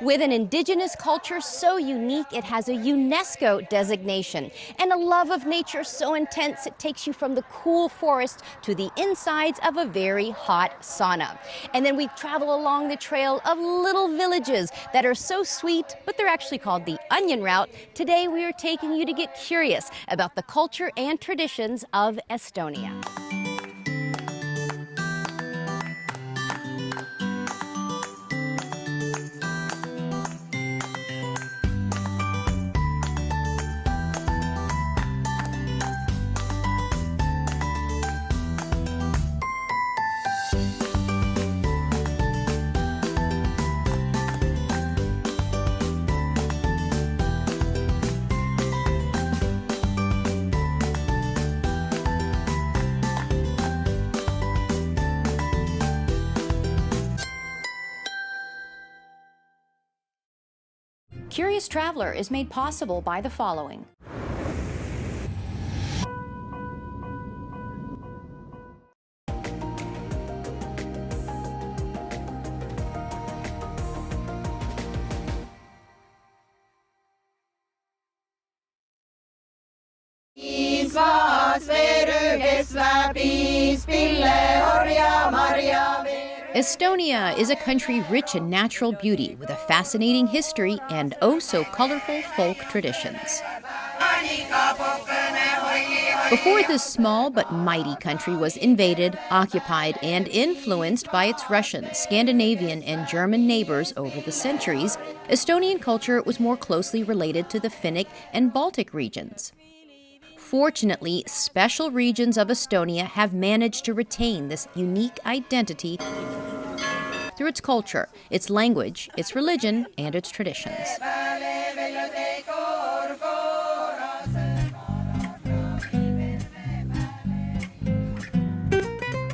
With an indigenous culture so unique it has a UNESCO designation, and a love of nature so intense it takes you from the cool forest to the insides of a very hot sauna. And then we travel along the trail of little villages that are so sweet, but they're actually called the Onion Route. Today we are taking you to get curious about the culture and traditions of Estonia. Curious Traveler is made possible by the following. Estonia is a country rich in natural beauty with a fascinating history and oh-so-colorful folk traditions. Before this small but mighty country was invaded, occupied, and influenced by its Russian, Scandinavian, and German neighbors over the centuries, Estonian culture was more closely related to the Finnic and Baltic regions. Fortunately, special regions of Estonia have managed to retain this unique identity through its culture, its language, its religion, and its traditions.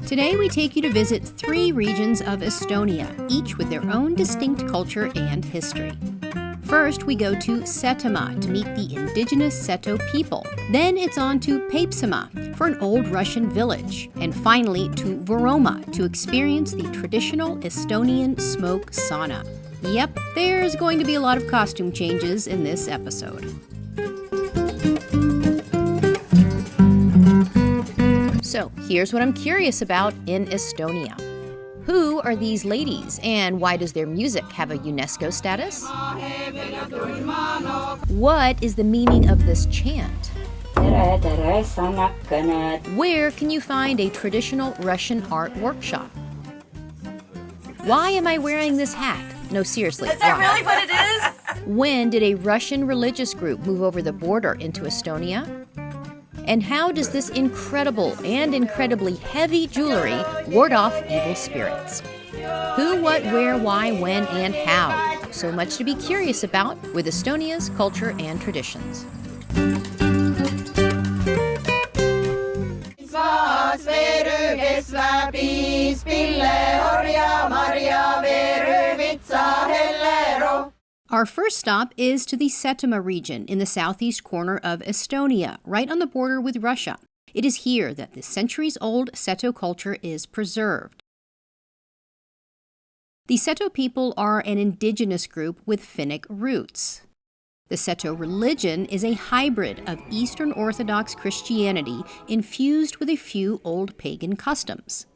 Today we take you to visit 3 regions of Estonia, each with their own distinct culture and history. First, we go to Setomaa to meet the indigenous Seto people. Then it's on to Peipsimaa for an old Russian village. And finally to Võrumaa to experience the traditional Estonian smoke sauna. Yep, there's going to be a lot of costume changes in this episode. So, here's what I'm curious about in Estonia. Who are these ladies, and why does their music have a UNESCO status? What is the meaning of this chant? Where can you find a traditional Russian art workshop? Why am I wearing this hat? No, seriously, Is that really what it is? When did a Russian religious group move over the border into Estonia? And how does this incredible and incredibly heavy jewelry ward off evil spirits? Who, what, where, why, when, and how? So much to be curious about with Estonia's culture and traditions. Our first stop is to the Setomaa region in the southeast corner of Estonia, right on the border with Russia. It is here that the centuries-old Seto culture is preserved. The Seto people are an indigenous group with Finnic roots. The Seto religion is a hybrid of Eastern Orthodox Christianity infused with a few old pagan customs.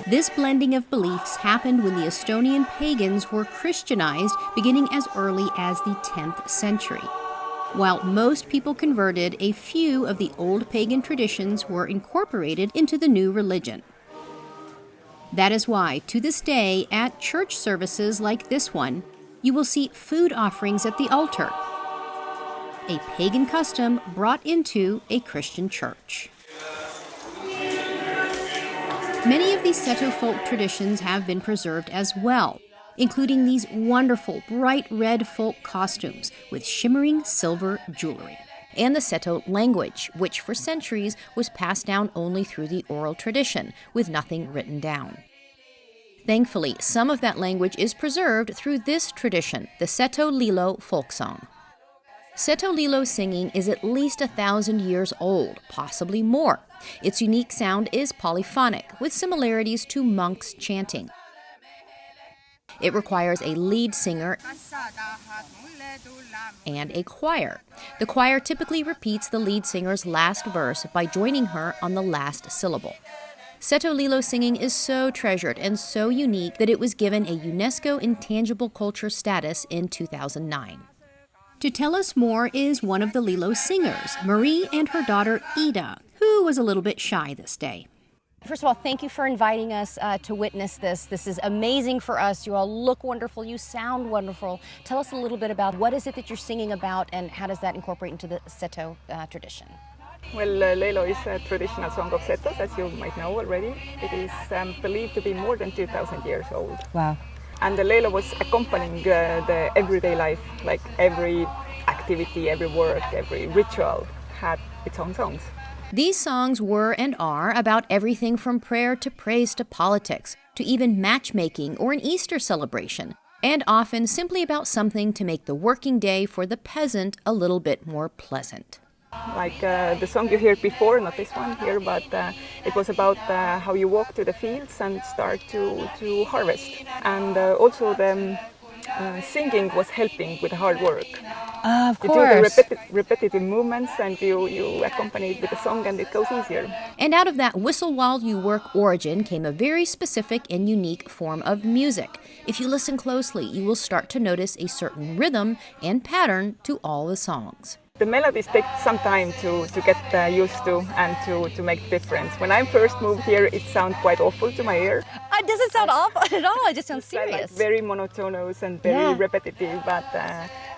This blending of beliefs happened when the Estonian pagans were Christianized beginning as early as the 10th century. While most people converted, a few of the old pagan traditions were incorporated into the new religion. That is why, to this day, at church services like this one, you will see food offerings at the altar, a pagan custom brought into a Christian church. Many of these Seto folk traditions have been preserved as well, including these wonderful bright red folk costumes with shimmering silver jewelry, and the Seto language, which for centuries was passed down only through the oral tradition, with nothing written down. Thankfully, some of that language is preserved through this tradition, the Seto Lilo folk song. Seto Lilo singing is at least 1,000 years old, possibly more. Its unique sound is polyphonic, with similarities to monks chanting. It requires a lead singer and a choir. The choir typically repeats the lead singer's last verse by joining her on the last syllable. Seto Lilo singing is so treasured and so unique that it was given a UNESCO Intangible Culture status in 2009. To tell us more is one of the Lilo singers, Marie, and her daughter Ida, who was a little bit shy this day. First of all, thank you for inviting us to witness this. This is amazing for us. You all look wonderful. You sound wonderful. Tell us a little bit about what is it that you're singing about and how does that incorporate into the Seto tradition? Well, Lilo is a traditional song of Setos, as you might know already. It is believed to be more than 2,000 years old. Wow. And the Lilo was accompanying the everyday life, like every activity, every work, every ritual had its own songs. These songs were and are about everything from prayer to praise to politics, to even matchmaking or an Easter celebration, and often simply about something to make the working day for the peasant a little bit more pleasant. Like the song you heard before, not this one here, but it was about how you walk to the fields and start to harvest. And also the singing was helping with hard work. Of You course. do the repetitive movements and you accompany it with the song and it goes easier. And out of that whistle while you work origin came a very specific and unique form of music. If you listen closely, you will start to notice a certain rhythm and pattern to all the songs. The melodies take some time to get used to and to make the difference. When I first moved here, it sounded quite awful to my ear. It doesn't sound awful at all. It just sounds It's like serious. very monotonous and very repetitive. But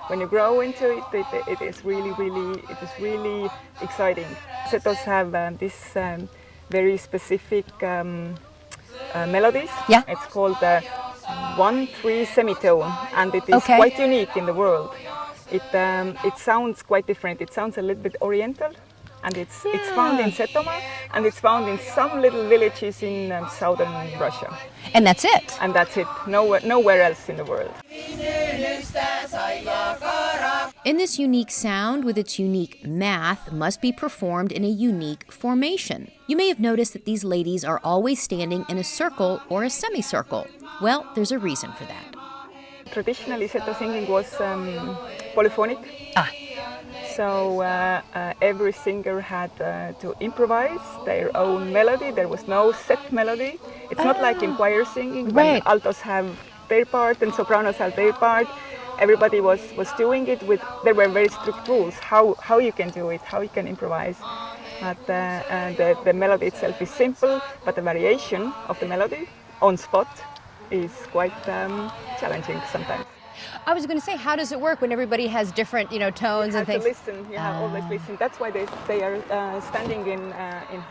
when you grow into it, it is really exciting. Setos have this very specific melodies. Yeah. It's called 1/3 semitone, and it is quite unique in the world. It sounds quite different. It sounds a little bit oriental, and it's found in Setomaa, and it's found in some little villages in southern Russia. And that's it. And that's it. Nowhere else in the world. And this unique sound with its unique math must be performed in a unique formation. You may have noticed that these ladies are always standing in a circle or a semicircle. Well, there's a reason for that. Traditionally, Seto singing was polyphonic. So every singer had to improvise their own melody. There was no set melody. It's not like in choir singing, when altos have their part and sopranos have their part. Everybody was doing it with, there were very strict rules how you can do it, how you can improvise. But the melody itself is simple, but the variation of the melody on spot is quite challenging sometimes. I was going to say, how does it work when everybody has different, tones and things? You have to listen. You have always listen. That's why they are standing in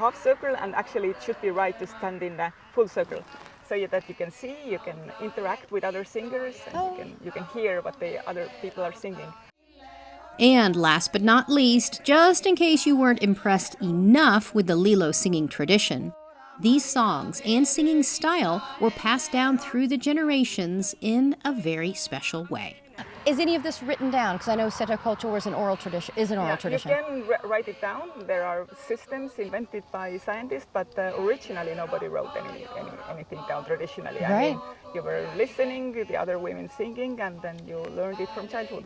half circle, and actually it should be right to stand in the full circle, so that you can see, you can interact with other singers, and you can hear what the other people are singing. And last but not least, just in case you weren't impressed enough with the Lilo singing tradition, these songs and singing style were passed down through the generations in a very special way. Is any of this written down? Because I know Seto culture is an oral tradition. You can write it down. There are systems invented by scientists, but originally nobody wrote anything down traditionally. Right. I mean, you were listening to the other women singing, and then you learned it from childhood.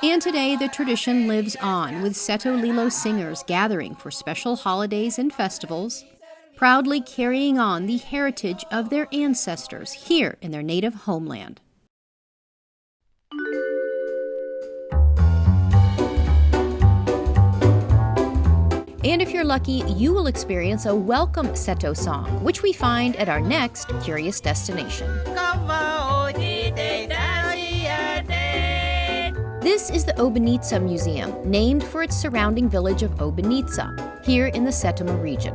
And today, the tradition lives on, with Seto Lilo singers gathering for special holidays and festivals, proudly carrying on the heritage of their ancestors here in their native homeland. And if you're lucky, you will experience a welcome Seto song, which we find at our next curious destination. This is the Obenitsa Museum, named for its surrounding village of Obenitsa, here in the Setomaa region.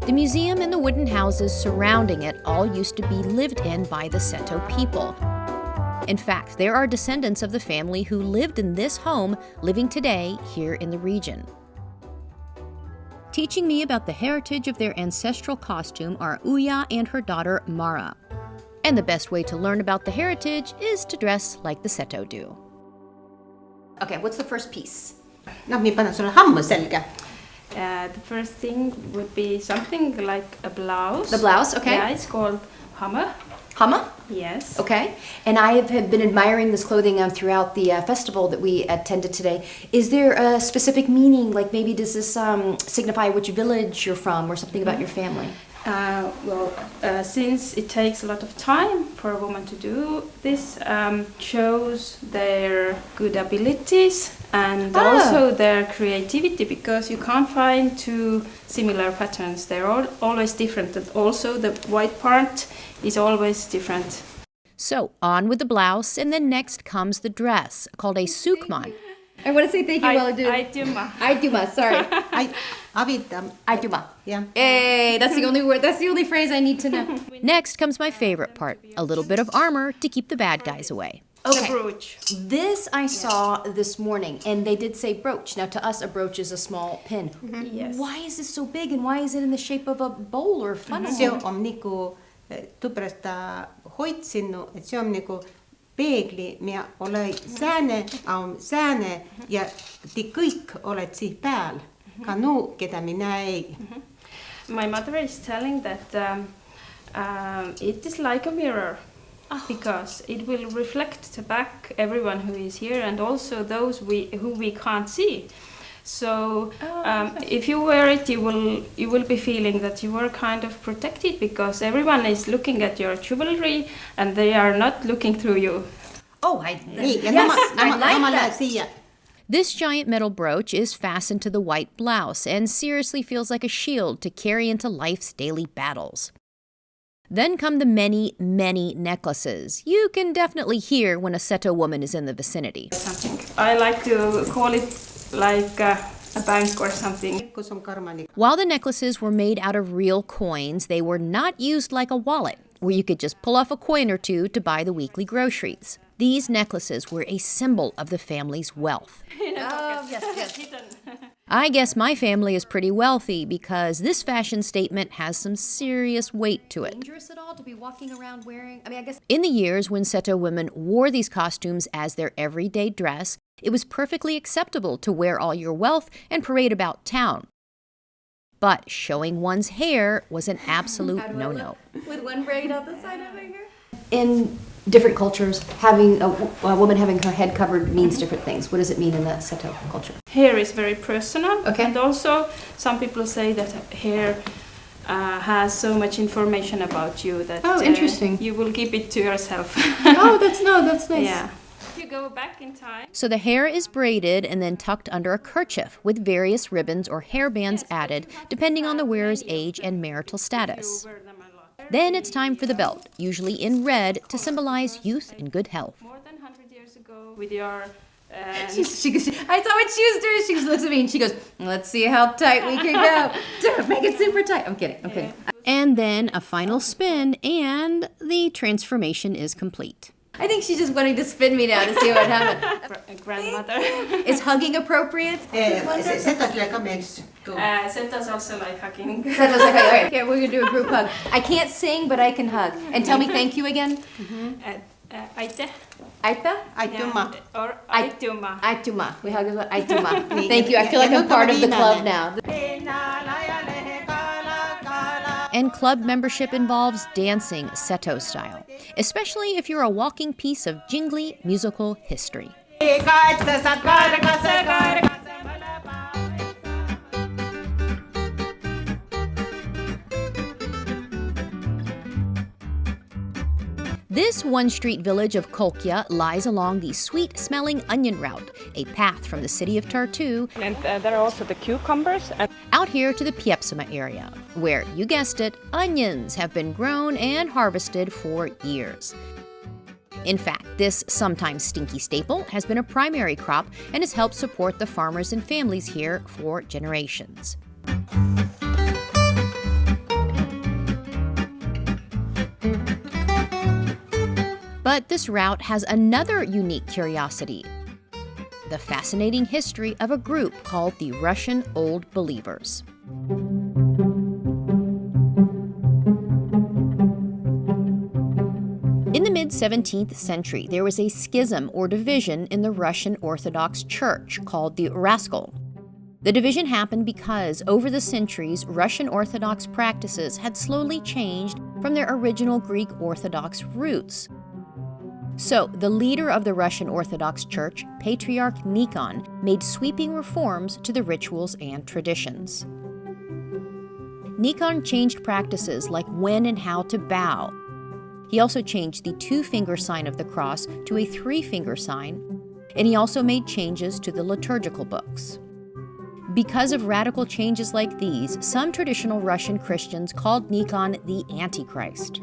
The museum and the wooden houses surrounding it all used to be lived in by the Seto people. In fact, there are descendants of the family who lived in this home living today here in the region. Teaching me about the heritage of their ancestral costume are Uya and her daughter Mara. And the best way to learn about the heritage is to dress like the Seto do. Okay, what's the first piece? Nad mi panen sulle hammasselkä. The first thing would be something like a blouse. The blouse, okay. Yeah, it's called hammer. Hammer? Yes. Okay. And I have been admiring this clothing throughout the festival that we attended today. Is there a specific meaning? Like maybe does this signify which village you're from or something about your family? Since it takes a lot of time for a woman to do this, shows their good abilities and also their creativity, because you can't find two similar patterns. They're always different, and also the white part is always different. So on with the blouse, and then next comes the dress, called a sukman. I want to say thank you while I do. Aituma. Sorry. Aituma. Yeah. Hey, that's the only word. That's the only phrase I need to know. Next comes my favorite part, a little bit of armor to keep the bad guys away. Okay. The brooch. This I saw this morning, and they did say brooch. Now, to us, a brooch is a small pin. Yes. Why is this so big, and why is it in the shape of a bowl or funnel? See on niinku tuprasta hoitsinnu, et see on niinku peegli, mia ole sääne ja te kõik oled siin pääl, ka nuu, keda minä ei. My mother is telling that it is like a mirror. Because it will reflect back everyone who is here, and also those who we can't see. So if you wear it, you will be feeling that you are kind of protected, because everyone is looking at your jewelry and they are not looking through you. Oh, Nii, ja yes, I like nämä that. siia. This giant metal brooch is fastened to the white blouse and seriously feels like a shield to carry into life's daily battles. Then come the many, many necklaces. You can definitely hear when a Seto woman is in the vicinity. I like to call it like a bank or something. While the necklaces were made out of real coins, they were not used like a wallet, where you could just pull off a coin or two to buy the weekly groceries. These necklaces were a symbol of the family's wealth. I guess my family is pretty wealthy, because this fashion statement has some serious weight to it. Dangerous at all to be walking around wearing? I mean, I guess. In the years when Seto women wore these costumes as their everyday dress, it was perfectly acceptable to wear all your wealth and parade about town. But showing one's hair was an absolute no-no. With one braid on the side of my hair? In different cultures, having a woman having her head covered means different things. What does it mean in the Seto culture? Hair is very personal. Okay. And also some people say that hair has so much information about you that interesting. You will keep it to yourself. That's nice. Yeah. You go back in time. So the hair is braided and then tucked under a kerchief with various ribbons or hairbands added, depending on the wearer's age and marital status. Then it's time for the belt, usually in red, to symbolize youth and good health. More than 100 years ago, with your I saw what she was doing. She just looks at me and she goes, let's see how tight we can go. Make it super tight. I'm kidding. And then a final spin, and the transformation is complete. I think she's just wanting to spin me now to see what happens. grandmother. Is hugging appropriate? Setas ka meeks. Setas also like hugging. Seta's like, okay, okay, we're going to do a group hug. I can't sing, but I can hug. And tell me thank you again. Aite. Aita? Aituma. Or Aituma. Aituma. We hug as well. Aituma. Thank you. I feel like I'm part of the club now. And club membership involves dancing Seto style, especially if you're a walking piece of jingly musical history. This one-street village of Kolkja lies along the sweet-smelling onion route, a path from the city of Tartu And there are also the cucumbers. And out here to the Piepsima area, where, you guessed it, onions have been grown and harvested for years. In fact, this sometimes stinky staple has been a primary crop and has helped support the farmers and families here for generations. But this route has another unique curiosity: the fascinating history of a group called the Russian Old Believers. In the mid-17th century, there was a schism or division in the Russian Orthodox Church called the Raskol. The division happened because, over the centuries, Russian Orthodox practices had slowly changed from their original Greek Orthodox roots. So, the leader of the Russian Orthodox Church, Patriarch Nikon, made sweeping reforms to the rituals and traditions. Nikon changed practices like when and how to bow. He also changed the 2-finger sign of the cross to a 3-finger sign, and he also made changes to the liturgical books. Because of radical changes like these, some traditional Russian Christians called Nikon the Antichrist.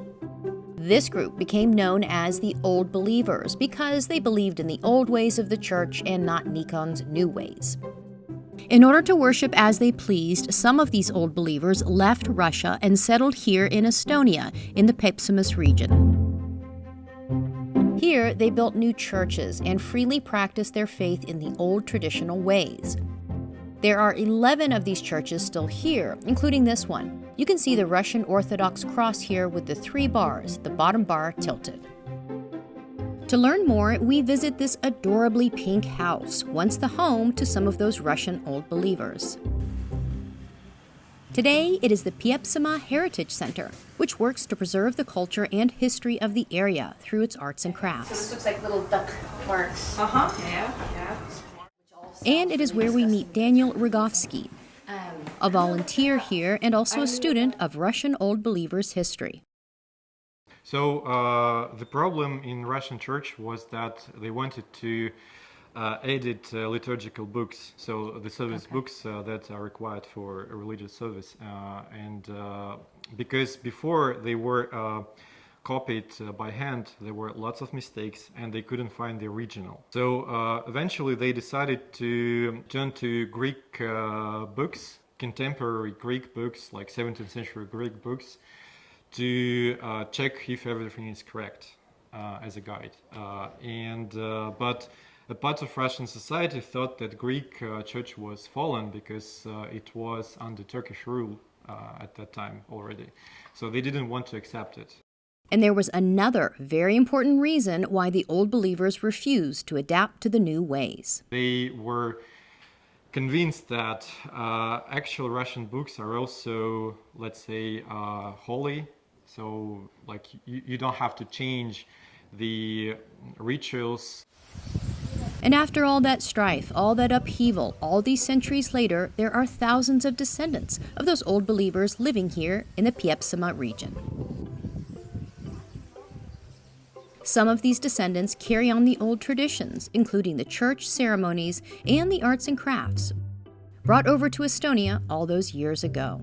This group became known as the Old Believers because they believed in the old ways of the church and not Nikon's new ways. In order to worship as they pleased, some of these Old Believers left Russia and settled here in Estonia, in the Pepsimus region. Here, they built new churches and freely practiced their faith in the old traditional ways. There are 11 of these churches still here, including this one. You can see the Russian Orthodox cross here with the 3 bars, the bottom bar tilted. To learn more, we visit this adorably pink house, once the home to some of those Russian Old Believers. Today, it is the Piepsima Heritage Center, which works to preserve the culture and history of the area through its arts and crafts. So this looks like little duck marks. Yeah. And it is where we meet Daniel Rogovsky, a volunteer here and also a student of Russian Old Believers history. So the problem in Russian church was that they wanted to edit liturgical books, so the service books that are required for a religious service, and because before they were copied by hand, there were lots of mistakes and they couldn't find the original. So eventually they decided to turn to Greek books, contemporary Greek books, like 17th century Greek books, to check if everything is correct as a guide. But a part of Russian society thought that Greek church was fallen because it was under Turkish rule at that time already. So they didn't want to accept it. And there was another very important reason why the Old Believers refused to adapt to the new ways. They were convinced that actual Russian books are also, let's say, holy. So, like, you don't have to change the rituals. And after all that strife, all that upheaval, all these centuries later, there are thousands of descendants of those Old Believers living here in the Piepsima region. Some of these descendants carry on the old traditions, including the church ceremonies and the arts and crafts, brought over to Estonia all those years ago.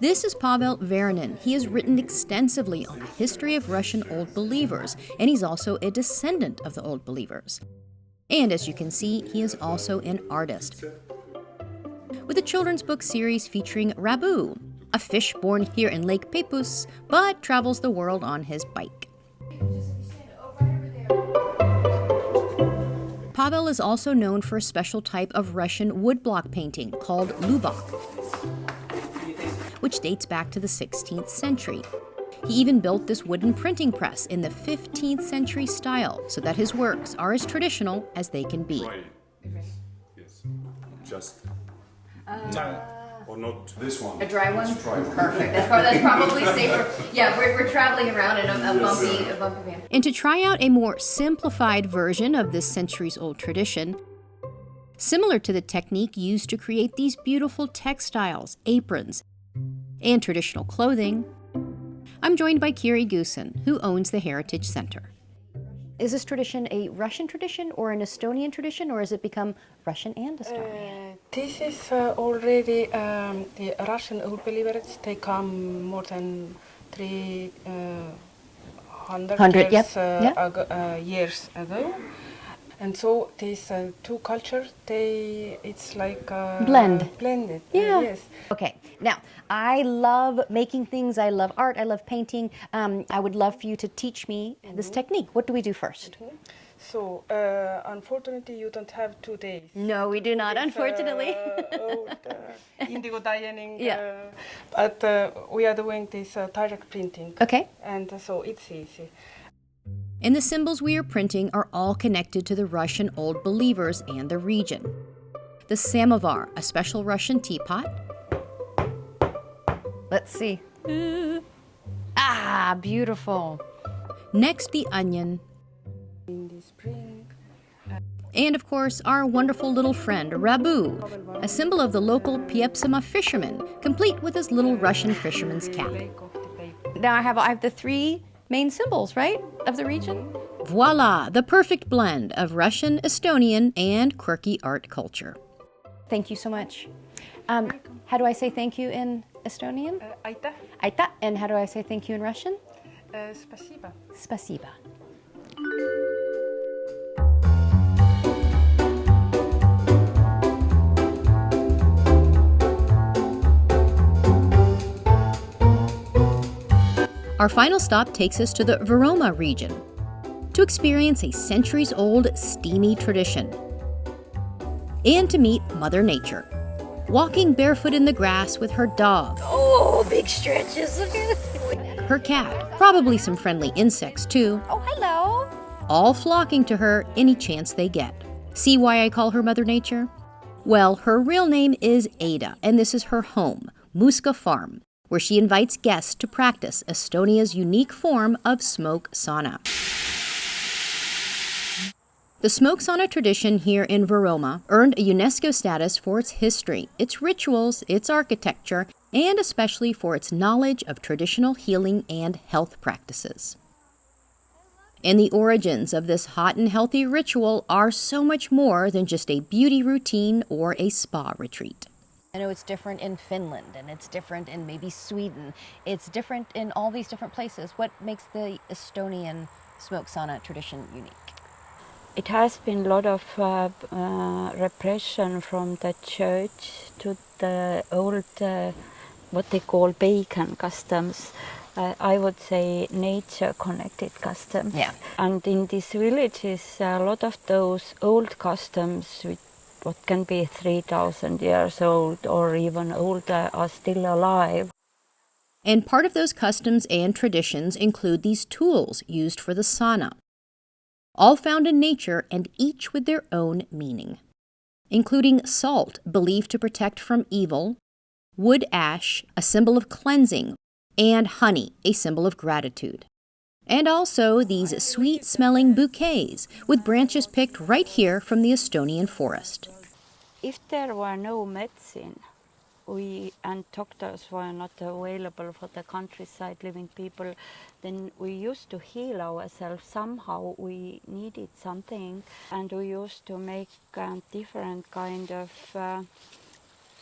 This is Pavel Varanin. He has written extensively on the history of Russian Old Believers, and he's also a descendant of the Old Believers. And as you can see, he is also an artist. With a children's book series featuring Rabu, a fish born here in Lake Peipus, but travels the world on his bike. Pavel is also known for a special type of Russian woodblock painting called lubok, which dates back to the 16th century. He even built this wooden printing press in the 15th century style so that his works are as traditional as they can be. Right. Yes. Just or not this one. A dry one? Let's try one. Perfect. That's probably safer. Yeah, we're traveling around in a bumpy van. And to try out a more simplified version of this centuries-old tradition, similar to the technique used to create these beautiful textiles, aprons, and traditional clothing, I'm joined by Kiri Gusen, who owns the Heritage Center. Is this tradition a Russian tradition or an Estonian tradition, or has it become Russian and Estonian? This is already the Russian Old Believers. They come more than 300 years ago. And so these two cultures, it's like blended. Yeah. Yes. Okay. Now, I love making things. I love art. I love painting. I would love for you to teach me this technique. What do we do first? So, unfortunately, you don't have 2 days. No, we do not, unfortunately. Indigo dyeing. Yeah. But we are doing this direct printing. Okay. And so it's easy. And the symbols we are printing are all connected to the Russian Old Believers and the region. The samovar, a special Russian teapot. Let's see. Ah, beautiful. Next, the onion. And of course, our wonderful little friend, Rabu, a symbol of the local Piepsima fisherman, complete with his little Russian fisherman's cap. Now I have the three main symbols, right, of the region? Voila, the perfect blend of Russian, Estonian, and quirky art culture. Thank you so much. How do I say thank you in Estonian? Aitäh. Aitäh. And how do I say thank you in Russian? Spasiba. Spasiba. Our final stop takes us to the Varoma region to experience a centuries-old steamy tradition and to meet Mother Nature, walking barefoot in the grass with her dog. Oh, big stretches. Her cat, probably some friendly insects too, Oh, hello. all flocking to her any chance they get. See why I call her Mother Nature? Well, her real name is Ada, and this is her home, Muska Farm, where she invites guests to practice Estonia's unique form of smoke sauna. The smoke sauna tradition here in Varoma earned a UNESCO status for its history, its rituals, its architecture, and especially for its knowledge of traditional healing and health practices. And the origins of this hot and healthy ritual are so much more than just a beauty routine or a spa retreat. I know it's different in Finland, and it's different in maybe Sweden. It's different in all these different places. What makes the Estonian smoke sauna tradition unique? It has been a lot of repression from the church to the old, what they call pagan customs. I would say nature-connected customs. Yeah. And in these villages, a lot of those old customs, with what can be 3,000 years old or even older, are still alive. And part of those customs and traditions include these tools used for the sauna, all found in nature and each with their own meaning, including salt, believed to protect from evil, wood ash, a symbol of cleansing, and honey, a symbol of gratitude. And also these sweet-smelling bouquets with branches picked right here from the Estonian forest. If there were no medicine, and doctors were not available for the countryside living people, then we used to heal ourselves somehow. We needed something, and we used to make different kind of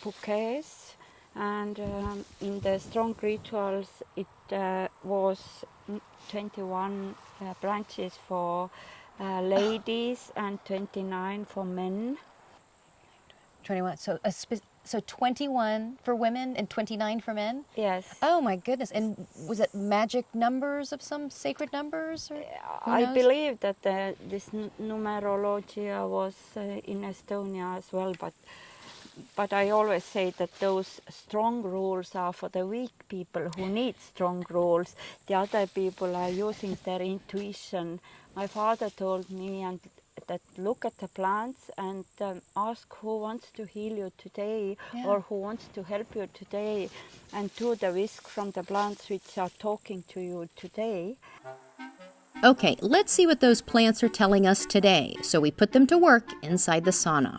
bouquets. And in the strong rituals, it was 21 branches for ladies and 29 for men. 21. So 21 for women and 29 for men? Yes. Oh my goodness. And was it magic numbers of some sacred numbers? Or who I knows? believe that this numerology was in Estonia as well, but I always say that those strong rules are for the weak people who need strong rules. The other people are using their intuition. My father told me that look at the plants and ask who wants to heal you today, Yeah. or who wants to help you today, and do the whisk from the plants which are talking to you today. Okay, let's see what those plants are telling us today, so we put them to work inside the sauna.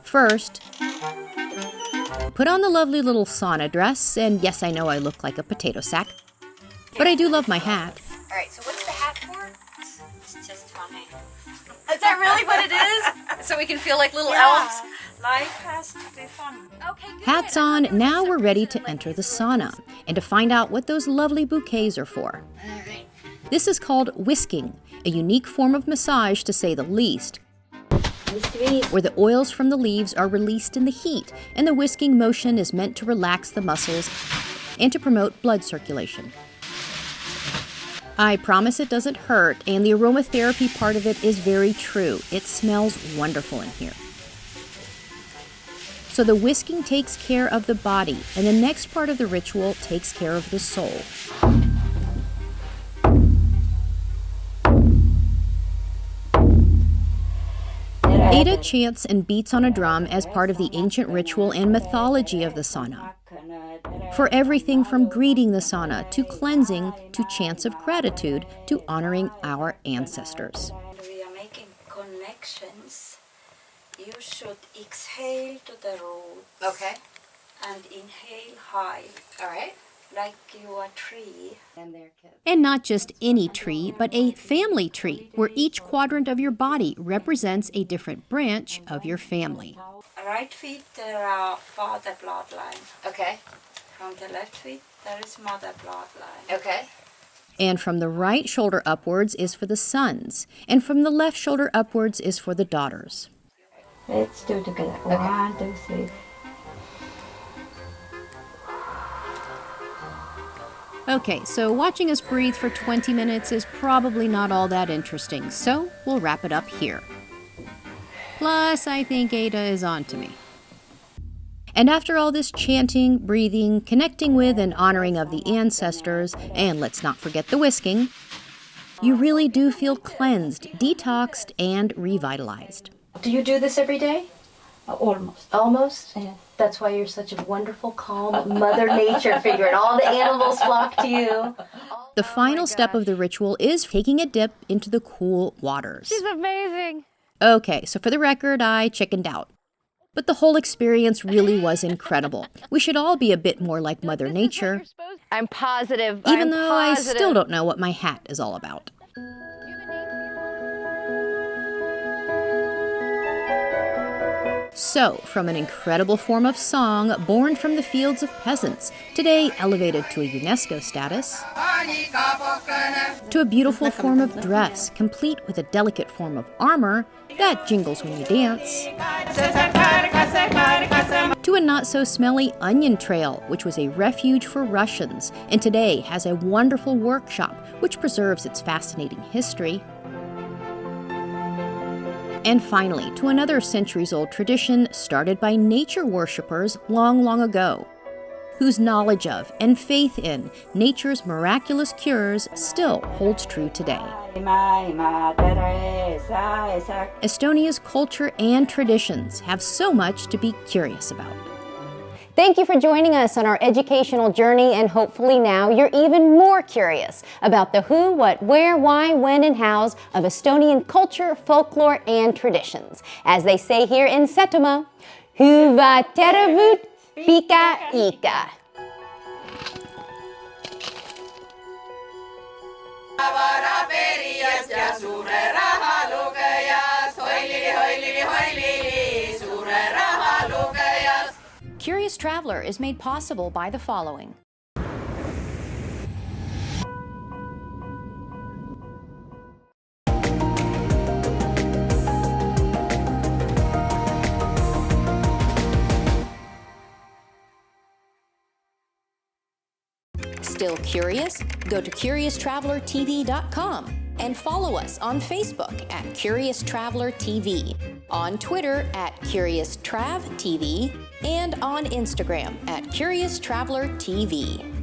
First, put on the lovely little sauna dress, and yes, I know I look like a potato sack, but I do love my hat. All right, so what's the hat for? It's just funny. Is that really what it is? So we can feel like little elves? Life has to be fun. Okay, good. Hats on, now we're ready to enter the sauna and to find out what those lovely bouquets are for. This is called whisking, a unique form of massage to say the least, where the oils from the leaves are released in the heat, and the whisking motion is meant to relax the muscles and to promote blood circulation. I promise it doesn't hurt, and the aromatherapy part of it is very true. It smells wonderful in here. So the whisking takes care of the body, and the next part of the ritual takes care of the soul. Ada chants and beats on a drum as part of the ancient ritual and mythology of the sauna. For everything from greeting the sauna to cleansing to chants of gratitude to honoring our ancestors. We are making connections. You should exhale to the root. Okay. And inhale high. All right. Like you are a tree. And their kids. And not just any tree, but a family tree, where each quadrant of your body represents a different branch of your family. Right feet, there are father bloodline. Okay. From the left feet, there is mother bloodline. Okay. And from the right shoulder upwards is for the sons, and from the left shoulder upwards is for the daughters. Let's do it together. 1, 2, 3. Okay, so watching us breathe for 20 minutes is probably not all that interesting, so we'll wrap it up here. Plus, I think Ada is on to me. And after all this chanting, breathing, connecting with and honoring of the ancestors, and let's not forget the whisking, you really do feel cleansed, detoxed, and revitalized. Do you do this every day? Almost. Almost? Yes. That's why you're such a wonderful, calm Mother Nature figure, and all the animals flock to you. The final step of the ritual is taking a dip into the cool waters. She's amazing. Okay, so for the record, I chickened out. But the whole experience really was incredible. We should all be a bit more like Mother Nature, I'm positive. even though I still don't know what my hat is all about. So, from an incredible form of song born from the fields of peasants, today elevated to a UNESCO status, to a beautiful form of dress, complete with a delicate form of armor that jingles when you dance, to a not-so-smelly onion trail, which was a refuge for Russians, and today has a wonderful workshop which preserves its fascinating history. And finally, to another centuries-old tradition started by nature worshippers long, long ago, whose knowledge of and faith in nature's miraculous cures still holds true today. Estonia's culture and traditions have so much to be curious about. Thank you for joining us on our educational journey, and hopefully now you're even more curious about the who, what, where, why, when, and hows of Estonian culture, folklore, and traditions. As they say here in Setomaa, hyvää terveyttä, pika ikä. Curious Traveler is made possible by the following. Still curious? Go to CuriousTravelerTV.com and follow us on Facebook at Curious Traveler TV, on Twitter at CuriousTravTV, and on Instagram at Curious Traveler TV.